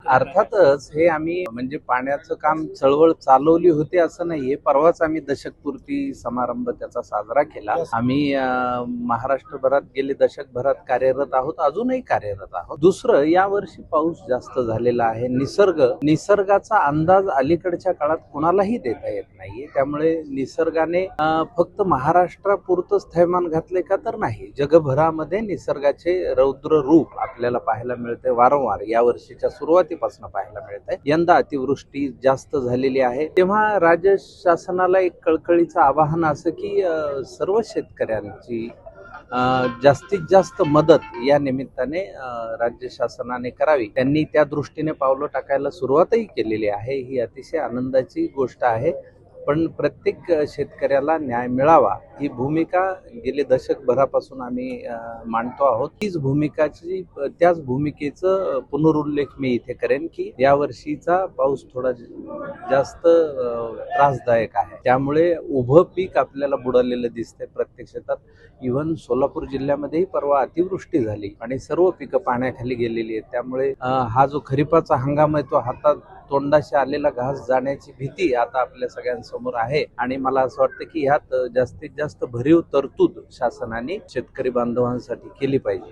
अर्थातच हे आम्ही म्हणजे पाण्याचं काम चळवळ चालवली होती असं नाहीये. परवाच आम्ही दशकपूर्ती समारंभ त्याचा साजरा केला. आम्ही महाराष्ट्रभरात गेले दशकभरात कार्यरत आहोत, अजूनही कार्यरत आहोत. दुसरं, यावर्षी पाऊस जास्त झालेला आहे. निसर्गाचा अंदाज अलीकडच्या काळात कुणालाही देता येत नाहीये. त्यामुळे निसर्गाने फक्त महाराष्ट्रापुरतंच थैमान घातले का तर नाही, जगभरामध्ये निसर्गाचे रौद्र रूप आपल्याला पाहायला मिळते वारंवार. या वर्षीच्या सुरुवातीपासून पाहायला मिळत आहे. यंदा अतिवृष्टी जास्त झालेली आहे. तेव्हा राज्य शासनाला एक कळकळीचं आवाहन असं की सर्व शेतकऱ्यांची जास्तीत जास्त मदत या निमित्ताने राज्य शासनाने करावी. त्यांनी त्या दृष्टीने पावलं टाकायला सुरुवातही केलेली आहे. ही अतिशय आनंदाची गोष्ट आहे. पण प्रत्येक शेतकऱ्याला न्याय मिळावा ही भूमिका गेले दशकभरापासून आम्ही मांडतो आहोत. त्याच भूमिकेचं पुनरुल्लेख मी इथे करेन की या वर्षीचा पाऊस थोडा जास्त त्रासदायक आहे. त्यामुळे उभं पीक आपल्याला बुडालेलं दिसतंय प्रत्येक शेतात. इव्हन सोलापूर जिल्ह्यामध्येही परवा अतिवृष्टी झाली आणि सर्व पिकं पाण्याखाली गेलेली आहेत. त्यामुळे हा जो खरीपाचा हंगाम आहे तो हातात तोंडाशी आलेला घास जाण्याची भीती आता आपल्या सगळ्यांसमोर आहे. आणि मला असं वाटतं की ह्यात जास्तीत जास्त भरीव तरतूद शासनाने शेतकरी बांधवांसाठी केली पाहिजे.